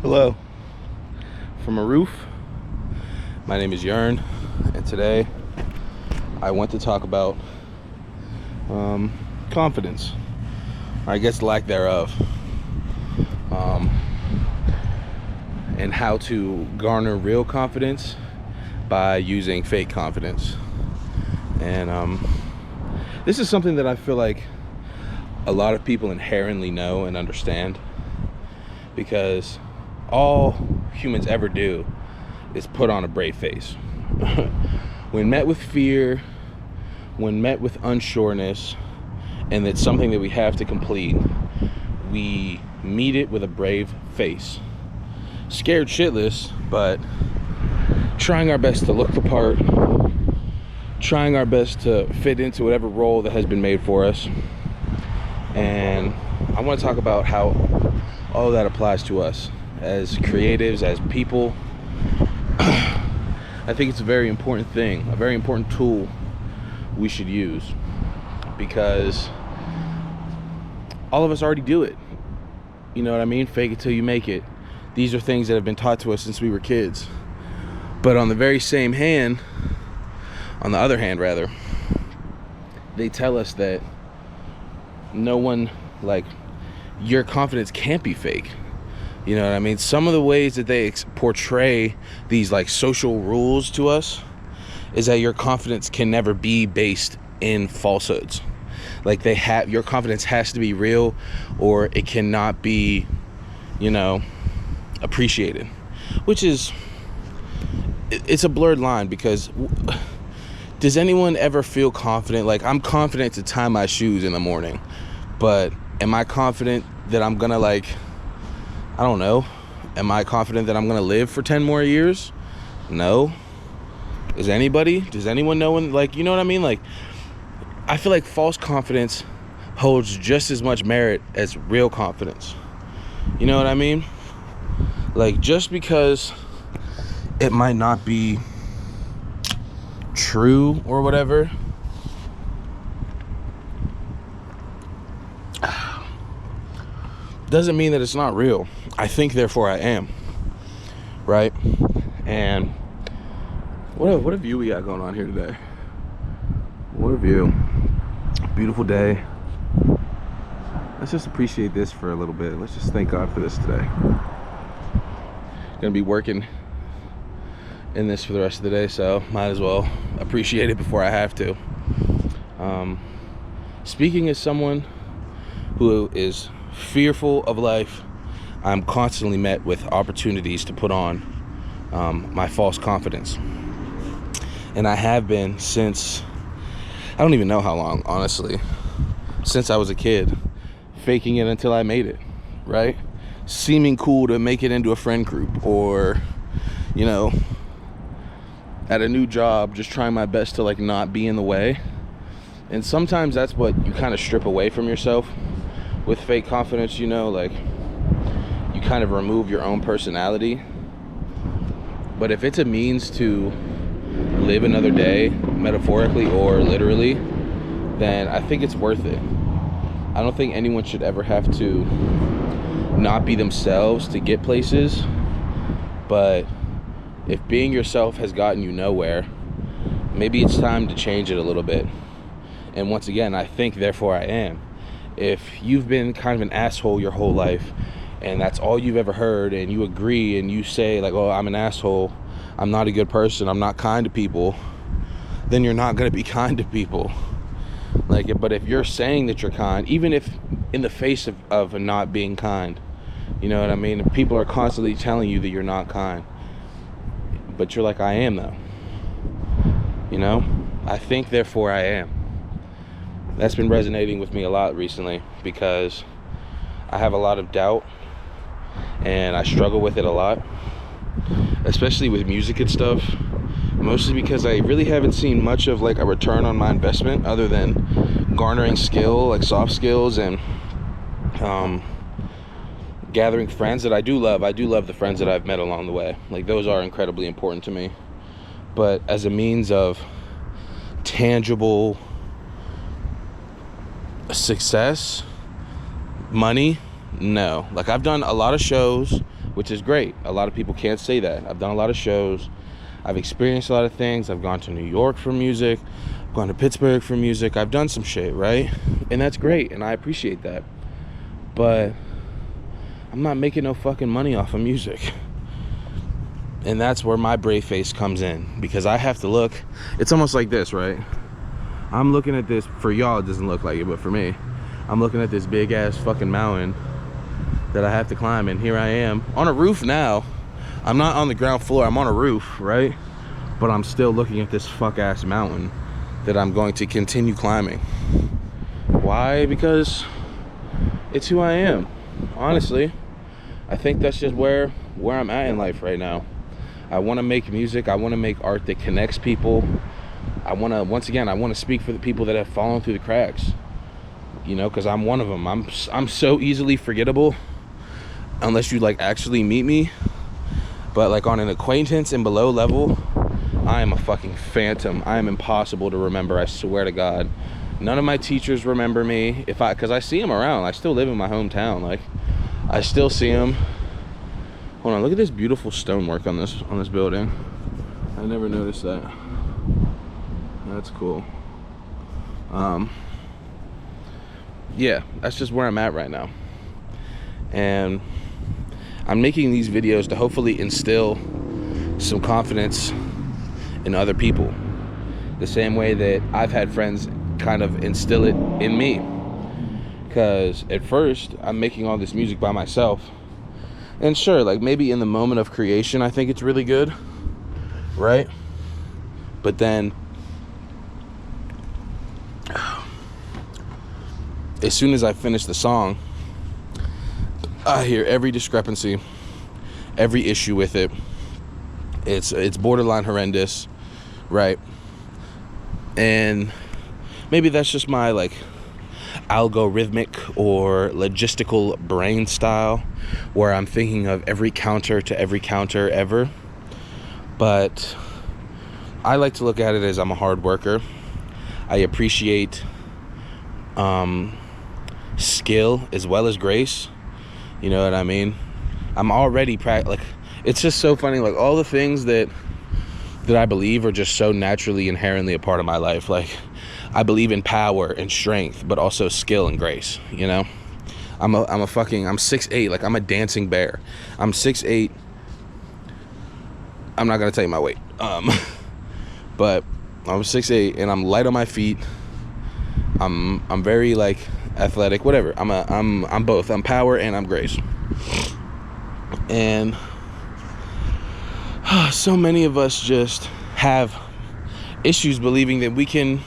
Hello, from a roof. My name is Yearn, and today I want to talk about confidence, or I guess lack thereof, and how to garner real confidence by using fake confidence. And this is something that I feel like a lot of people inherently know and understand, because all humans ever do is put on a brave face. When met with fear, when met with unsureness, and it's something that we have to complete, we meet it with a brave face. Scared shitless, but trying our best to look the part, trying our best to fit into whatever role that has been made for us. And I want to talk about how all of that applies to us as creatives, as people. I think it's a very important thing, a very important tool we should use, because all of us already do it. You know what I mean? Fake it till you make it. These are things that have been taught to us since we were kids. But on the other hand, they tell us that no one, like, your confidence can't be fake. You know what I mean? Some of the ways that they portray these like social rules to us is that your confidence can never be based in falsehoods. Like your confidence has to be real, or it cannot be, appreciated. Which is, it's a blurred line, because does anyone ever feel confident? Like, I'm confident to tie my shoes in the morning, but am I confident that I'm gonna, I don't know. Am I confident that I'm gonna live for 10 more years? No. Does anyone know when, you know what I mean? I feel like false confidence holds just as much merit as real confidence. You know what I mean? Just because it might not be true or whatever, doesn't mean that it's not real. I think therefore I am, right? And what a view we got going on here today. What a view. Beautiful day. Let's just appreciate this for a little bit. Let's just thank God for this today. Gonna be working in this for the rest of the day, so might as well appreciate it before I have to. Speaking as someone who is fearful of life, I'm constantly met with opportunities to put on my false confidence. And I have been since, I don't even know how long, honestly. Since I was a kid, faking it until I made it, right? Seeming cool to make it into a friend group, or, at a new job, just trying my best to not be in the way. And sometimes that's what you kind of strip away from yourself with fake confidence, you kind of remove your own personality. But if it's a means to live another day, metaphorically or literally, then I think it's worth it. I don't think anyone should ever have to not be themselves to get places. But if being yourself has gotten you nowhere, maybe it's time to change it a little bit. And once again, I think therefore I am. If you've been kind of an asshole your whole life, and that's all you've ever heard, and you agree and you say oh, I'm an asshole, I'm not a good person, I'm not kind to people, then you're not going to be kind to people. But if you're saying that you're kind, even if in the face of not being kind, you know what I mean? If people are constantly telling you that you're not kind, but you're I am though. I think therefore I am. That's been resonating with me a lot recently, because I have a lot of doubt and I struggle with it a lot, especially with music and stuff, mostly because I really haven't seen much of a return on my investment, other than garnering skill, soft skills, and gathering friends that I do love. I do love the friends that I've met along the way. Those are incredibly important to me. But as a means of tangible success, money, no. I've done a lot of shows, which is great. A lot of people can't say that. I've done a lot of shows. I've experienced a lot of things. I've gone to New York for music. I've gone to Pittsburgh for music. I've done some shit, right? And that's great, and I appreciate that. But I'm not making no fucking money off of music. And that's where my brave face comes in, because I have to look. It's almost like this, right? I'm looking at this. For y'all, it doesn't look like it, but for me, I'm looking at this big ass fucking mountain that I have to climb, and here I am on a roof now. I'm not on the ground floor, I'm on a roof, right? But I'm still looking at this fuck ass mountain that I'm going to continue climbing. Why? Because it's who I am. Honestly, I think that's just where I'm at in life right now. I want to make music. I want to make art that connects people. I want to, once again, I want to speak for the people that have fallen through the cracks. You know, because I'm one of them. I'm so easily forgettable unless you like actually meet me. But like on an acquaintance and below level, I am a fucking phantom. I am impossible to remember, I swear to God. None of my teachers remember me, because I see them around. I still live in my hometown. Like, I still see them. Hold on, look at this beautiful stonework on this building. I never noticed that. That's cool. Yeah, that's just where I'm at right now. And I'm making these videos to hopefully instill some confidence in other people, the same way that I've had friends kind of instill it in me. Because at first I'm making all this music by myself, and sure, like maybe in the moment of creation I think it's really good, right? But then as soon as I finish the song, I hear every discrepancy, every issue with it. It's borderline horrendous, right? And maybe that's just my like algorithmic or logistical brain style, where I'm thinking of every counter to every counter ever. But I like to look at it as I'm a hard worker. I appreciate skill as well as grace. You know what I mean? I'm already like, it's just so funny, like all the things that I believe are just so naturally, inherently a part of my life. Like, I believe in power and strength, but also skill and grace, you know? I'm 6'8", like I'm a dancing bear. I'm 6'8". I'm not gonna tell you my weight. But I'm 6'8", and I'm light on my feet. I'm very like athletic, whatever. I'm both. I'm power and I'm grace. And so many of us just have issues believing that we can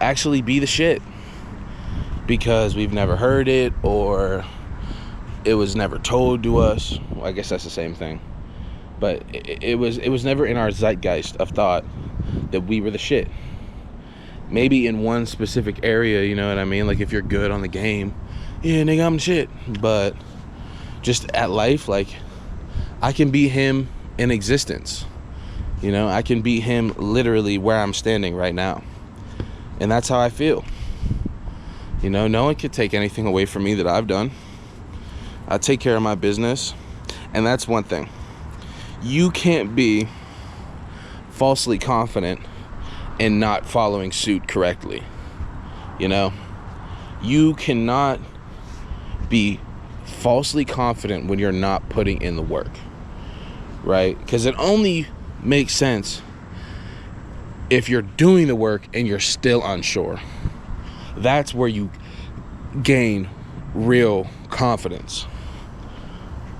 actually be the shit, because we've never heard it, or it was never told to us. Well, I guess that's the same thing. But it was never in our zeitgeist of thought that we were the shit. Maybe in one specific area, you know what I mean? Like if you're good on the game, yeah, nigga, I'm the shit. But just at life, like I can beat him in existence. You know, I can beat him literally where I'm standing right now. And that's how I feel. You know, no one can take anything away from me that I've done. I take care of my business. And that's one thing. You can't be falsely confident and not following suit correctly. You know, you cannot be falsely confident when you're not putting in the work, right? Because it only makes sense if you're doing the work and you're still unsure. That's where you gain real confidence.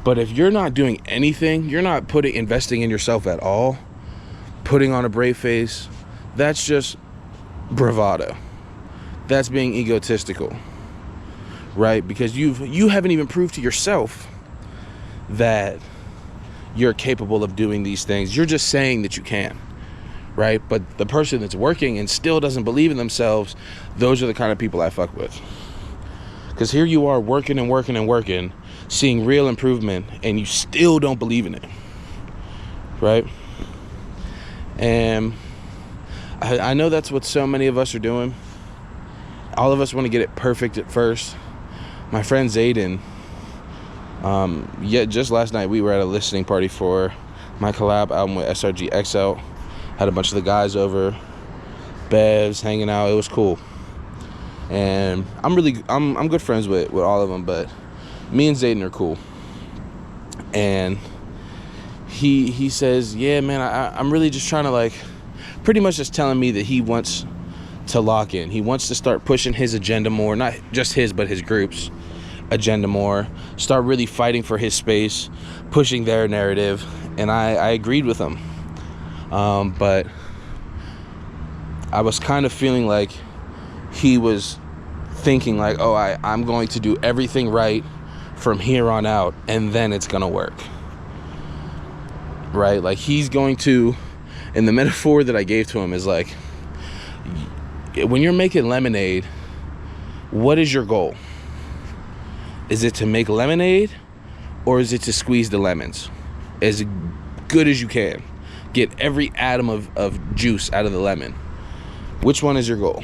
But if you're not doing anything, you're not investing in yourself at all, putting on a brave face, that's just bravado. That's being egotistical, right? Because you haven't even proved to yourself that you're capable of doing these things. You're just saying that you can, right? But the person that's working and still doesn't believe in themselves, those are the kind of people I fuck with. Because here you are working and working and working, seeing real improvement, and you still don't believe in it, right? And I know that's what so many of us are doing. All of us want to get it perfect at first. My friend Zayden, Yeah, just last night we were at a listening party for my collab album with SRG XL. Had a bunch of the guys over, Bevs hanging out. It was cool, and I'm good friends with all of them. But me and Zayden are cool, and he says, yeah, man, I'm really just trying to, like, pretty much just telling me that he wants to lock in. He wants to start pushing his agenda more, not just his, but his group's agenda more, start really fighting for his space, pushing their narrative. And I agreed with him. But I was kind of feeling like he was thinking like, oh, I'm going to do everything right from here on out, and then it's gonna work. Right? Like, he's going to, and the metaphor that I gave to him is like, when you're making lemonade, what is your goal? Is it to make lemonade, or is it to squeeze the lemons as good as you can? Get every atom of juice out of the lemon. Which one is your goal?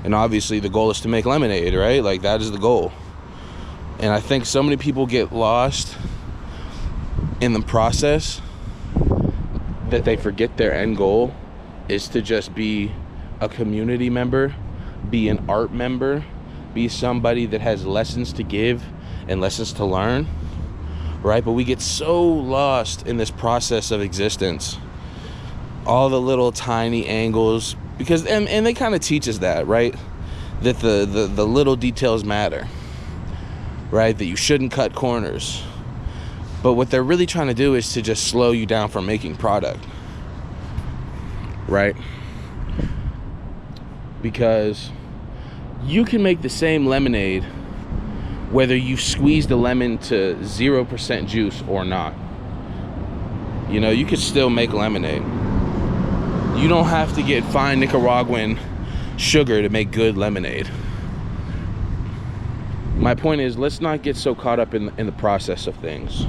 And obviously the goal is to make lemonade, right? Like, that is the goal. And I think so many people get lost in the process that they forget their end goal is to just be a community member, be an art member, be somebody that has lessons to give and lessons to learn, right? But we get so lost in this process of existence, all the little tiny angles, because and they kind of teach us that, right? That the little details matter, right? That you shouldn't cut corners. But what they're really trying to do is to just slow you down from making product, right? Because you can make the same lemonade whether you squeeze the lemon to 0% juice or not. You know, you could still make lemonade. You don't have to get fine Nicaraguan sugar to make good lemonade. My point is, let's not get so caught up in the process of things.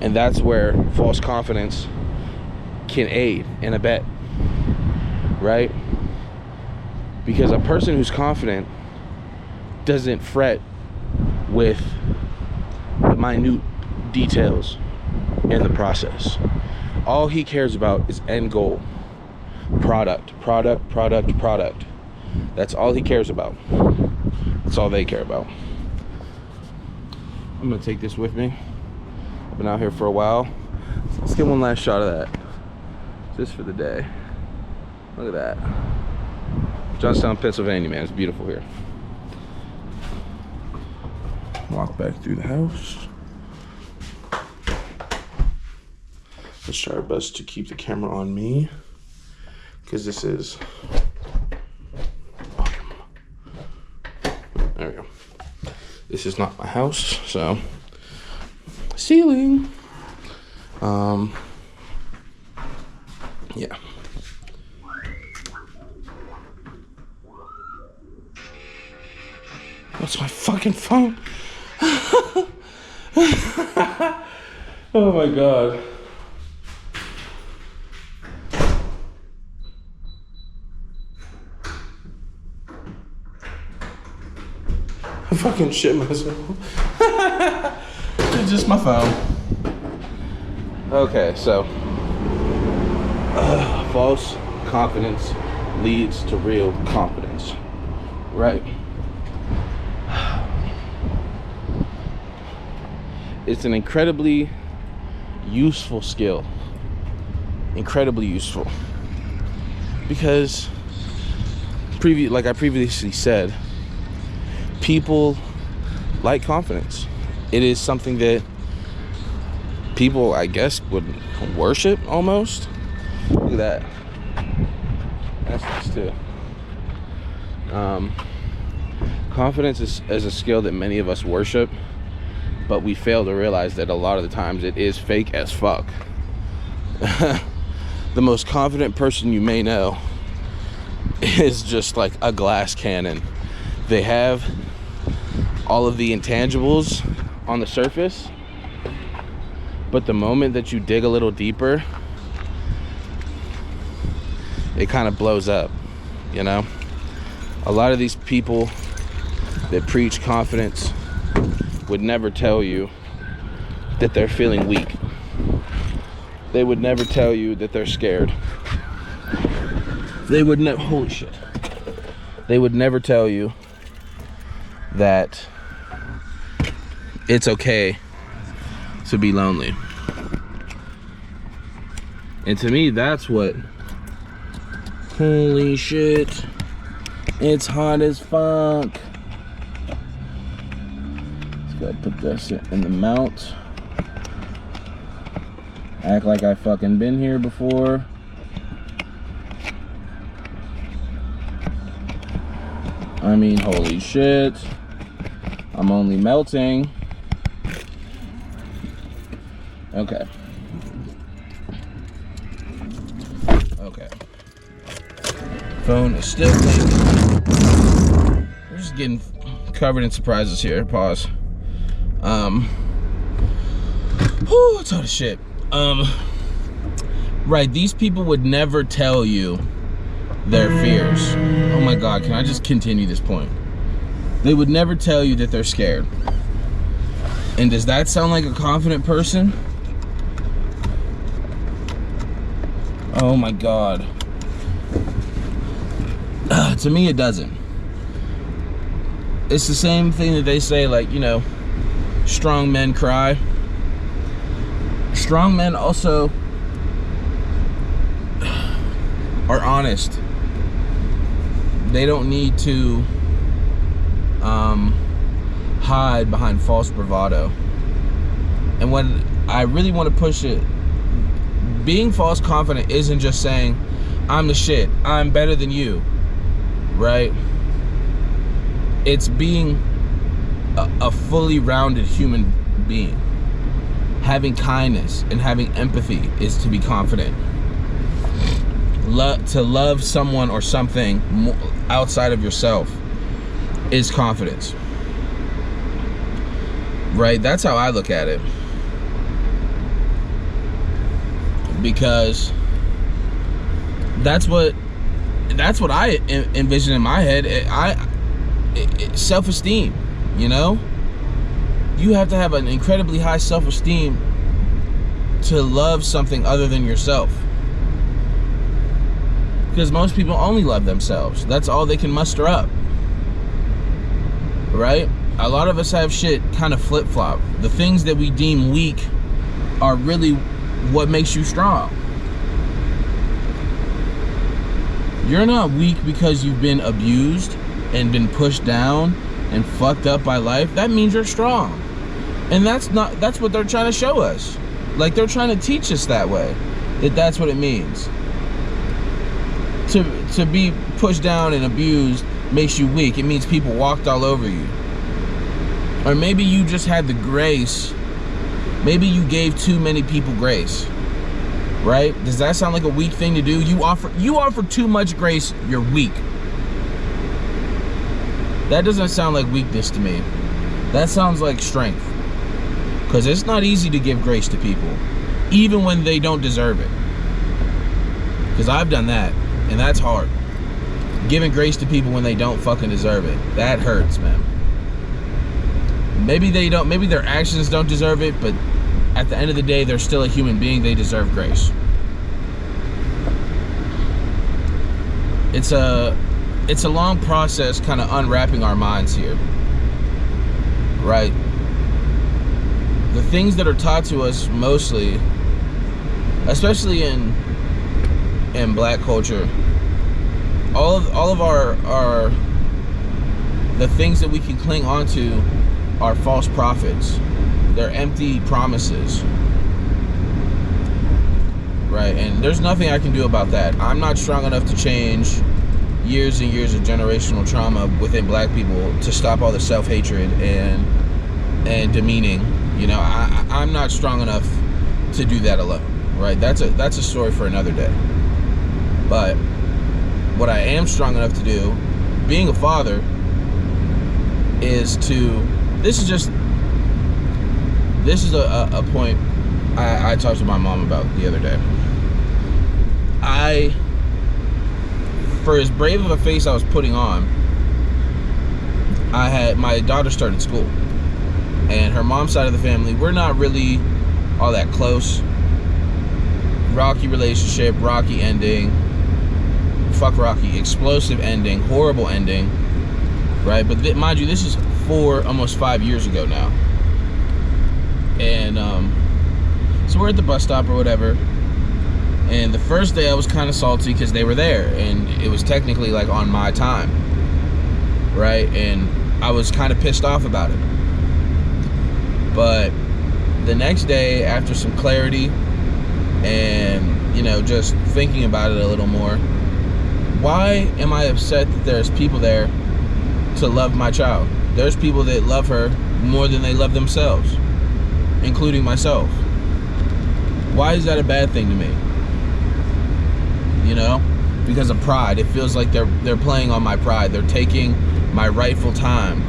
And that's where false confidence can aid and abet, right? Because a person who's confident doesn't fret with the minute details in the process. All he cares about is end goal. Product. That's all he cares about. That's all they care about. I'm gonna take this with me. I've been out here for a while. Let's get one last shot of that. Just for the day. Look at that. Johnstown, Pennsylvania, man. It's beautiful here. Walk back through the house. Let's try our best to keep the camera on me, because this is... There we go. This is not my house, so... Ceiling. Yeah. What's my fucking phone? Oh my god. I fucking shit myself. It's just my phone. Okay, so false confidence leads to real confidence, right? It's an incredibly useful skill. Incredibly useful. Because, like I previously said, people like confidence. It is something that people, I guess, would worship almost. Look at that. That's nice too. Confidence is a skill that many of us worship, but we fail to realize that a lot of the times it is fake as fuck. The most confident person you may know is just like a glass cannon. They have all of the intangibles on the surface, but the moment that you dig a little deeper, it kind of blows up, you know? A lot of these people that preach confidence would never tell you that they're feeling weak. They would never tell you that they're scared. They would never, holy shit. They would never tell you that it's okay to be lonely. And to me, that's what, holy shit, it's hot as fuck. Just gotta put this in the mount. Act like I fucking been here before. I mean, holy shit. I'm only melting. Okay. Okay. Phone is still blinking. We're just getting covered in surprises here. Pause. Whew, it's hot as shit. Right, these people would never tell you their fears. Oh my God, can I just continue this point? They would never tell you that they're scared. And does that sound like a confident person? Oh my God. To me, it doesn't. It's the same thing that they say, like, you know, strong men cry. Strong men also are honest. They don't need to hide behind false bravado. And when I really want to push it, being false confident isn't just saying, I'm the shit, I'm better than you, right? It's being a fully rounded human being. Having kindness and having empathy is to be confident. To love someone or something outside of yourself is confidence. Right? That's how I look at it. Because that's what I envision in my head. Self-esteem, you know? You have to have an incredibly high self-esteem to love something other than yourself. Because most people only love themselves. That's all they can muster up. Right? A lot of us have shit kind of flip-flop. The things that we deem weak are really what makes you strong. You're not weak because you've been abused and been pushed down and fucked up by life. That means you're strong. And that's what they're trying to show us. Like, they're trying to teach us that way. That's what it means. To be pushed down and abused makes you weak. It means people walked all over you. Or maybe you just had the grace. Maybe you gave too many people grace. Right? Does that sound like a weak thing to do? You offer too much grace, you're weak. That doesn't sound like weakness to me. That sounds like strength. Because it's not easy to give grace to people, even when they don't deserve it. Because I've done that, and that's hard. Giving grace to people when they don't fucking deserve it. That hurts, man. Maybe they don't, maybe their actions don't deserve it, but at the end of the day, they're still a human being. They deserve grace. It's a long process kind of unwrapping our minds here. Right? The things that are taught to us mostly, especially in black culture, all of our the things that we can cling on to are false prophets. They're empty promises. Right? And there's nothing I can do about that. I'm not strong enough to change years and years of generational trauma within black people to stop all the self-hatred and demeaning. You know, I'm not strong enough to do that alone, right? That's a story for another day. But what I am strong enough to do, being a father, is to, this is a point I talked to my mom about the other day. For as brave of a face I was putting on, my daughter started school. And her mom's side of the family, we're not really all that close. Rocky relationship, rocky ending. Fuck Rocky, explosive ending, horrible ending, right? But mind you, this is almost 5 years ago now. And so we're at the bus stop or whatever. And the first day I was kind of salty because they were there, and it was technically like on my time, right? And I was kind of pissed off about it. But the next day, after some clarity and, you know, just thinking about it a little more, why am I upset that there's people there to love my child? There's people that love her more than they love themselves, including myself. Why is that a bad thing to me? You know, because of pride. It feels like they're playing on my pride. They're taking my rightful time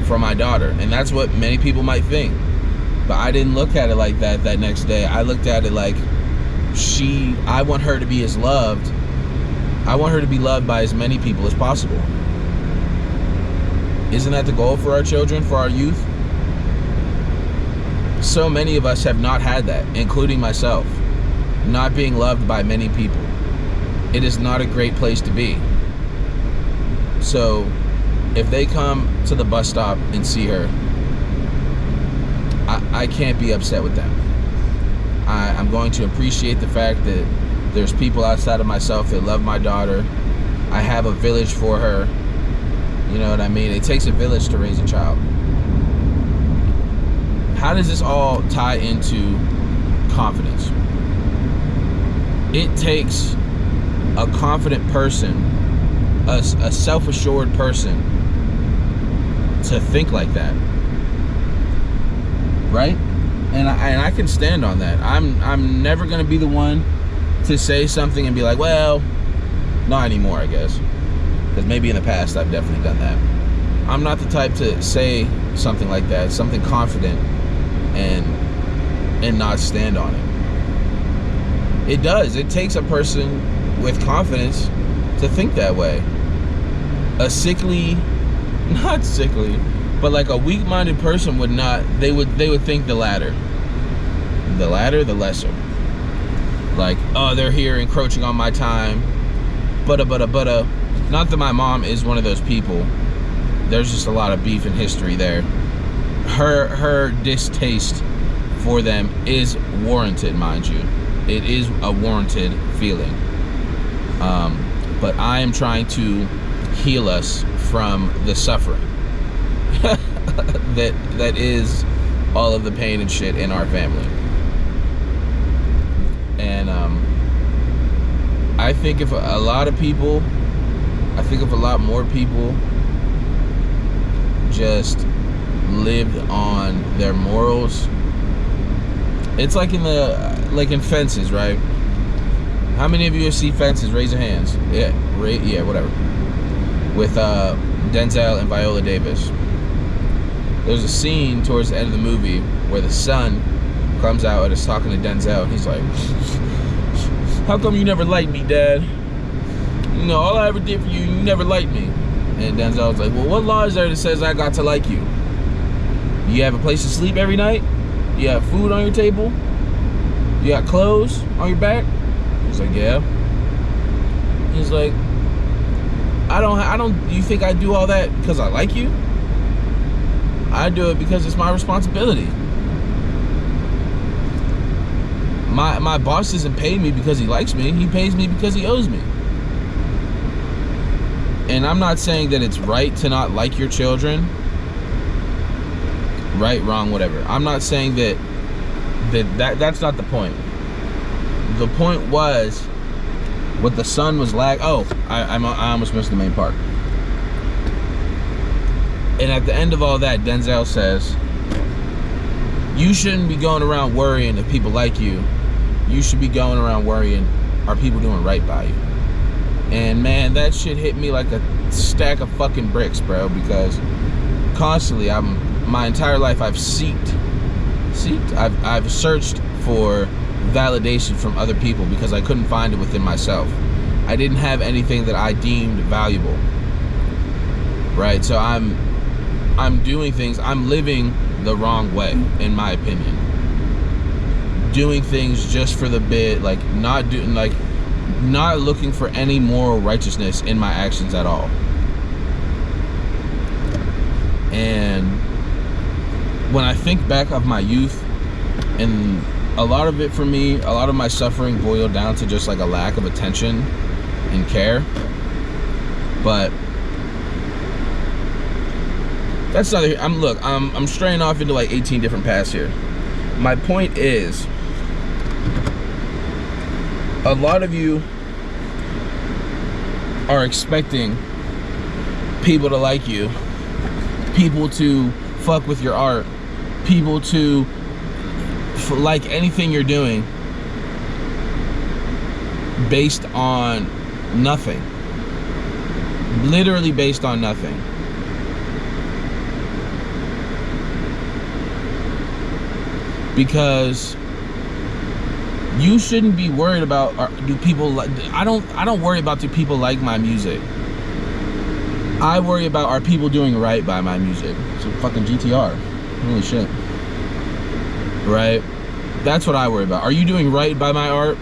from my daughter, and that's what many people might think. But I didn't look at it like that next day. I looked at it like I want her to be as loved. I want her to be loved by as many people as possible. Isn't that the goal for our children, for our youth? So many of us have not had that, including myself. Not being loved by many people. It is not a great place to be. So if they come to the bus stop and see her, I can't be upset with them. I'm going to appreciate the fact that there's people outside of myself that love my daughter. I have a village for her. You know what I mean? It takes a village to raise a child. How does this all tie into confidence? It takes a confident person, a self-assured person, to think like that, right? And I can stand on that. I'm never gonna be the one to say something and be like, well, not anymore, I guess, because maybe in the past I've definitely done that. I'm not the type to say something like that, something confident, and not stand on it. It does. It takes a person with confidence to think that way. A sickly, not sickly, but like a weak-minded person would not. They would think the latter. The latter, the lesser. Like, oh, they're here encroaching on my time. Butta. Not that my mom is one of those people. There's just a lot of beef in history there. Her distaste for them is warranted, mind you. It is a warranted feeling. But I am trying to heal us from the suffering that is all of the pain and shit in our family. And I think if a lot more people just lived on their morals. It's like in fences, right? How many of you have seen Fences? Raise your hands. Yeah, whatever. With Denzel and Viola Davis. There's a scene towards the end of the movie where the son comes out and is talking to Denzel, and he's like, how come you never liked me, Dad? You know, all I ever did for you, you never liked me. And Denzel's like, well, what law is there that says I got to like you? You have a place to sleep every night? You have food on your table? You got clothes on your back? He's like, yeah. He's like, do you think I do all that because I like you? I do it because it's my responsibility. My boss doesn't pay me because he likes me. He pays me because he owes me. And I'm not saying that it's right to not like your children. Right, wrong, whatever. I'm not saying that's not the point. The point was what the son was like. Oh, I almost missed the main part. And at the end of all that, Denzel says, you shouldn't be going around worrying if people like you. You should be going around worrying, are people doing right by you? And man, that shit hit me like a stack of fucking bricks, bro, because constantly, my entire life I've I've searched for validation from other people because I couldn't find it within myself. I didn't have anything that I deemed valuable, right? So I'm doing things, I'm living the wrong way, in my opinion. Doing things just for the bit, like not looking for any moral righteousness in my actions at all. And when I think back of my youth, and a lot of it for me, a lot of my suffering boiled down to just like a lack of attention and care. But that's not, I'm straying off into like 18 different paths here. My point is, a lot of you are expecting people to like you, people to fuck with your art, people to like anything you're doing based on nothing. Literally based on nothing. Because you shouldn't be worried about, do people like, I don't worry about, do people like my music. I worry about, are people doing right by my music? It's a fucking GTR. Holy shit. Right? That's what I worry about. Are you doing right by my art?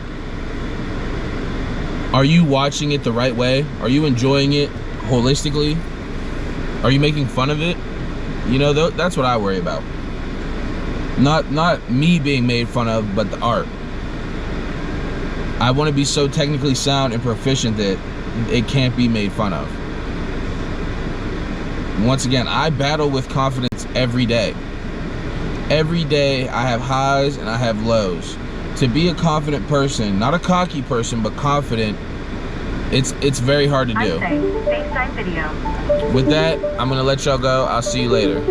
Are you watching it the right way? Are you enjoying it holistically? Are you making fun of it? You know, that's what I worry about. Not me being made fun of, but the art. I want to be so technically sound and proficient that it can't be made fun of. Once again, I battle with confidence every day. Every day I have highs and I have lows. To be a confident person, not a cocky person, but confident, it's very hard to do. FaceTime video. With that, I'm gonna let y'all go. I'll see you later.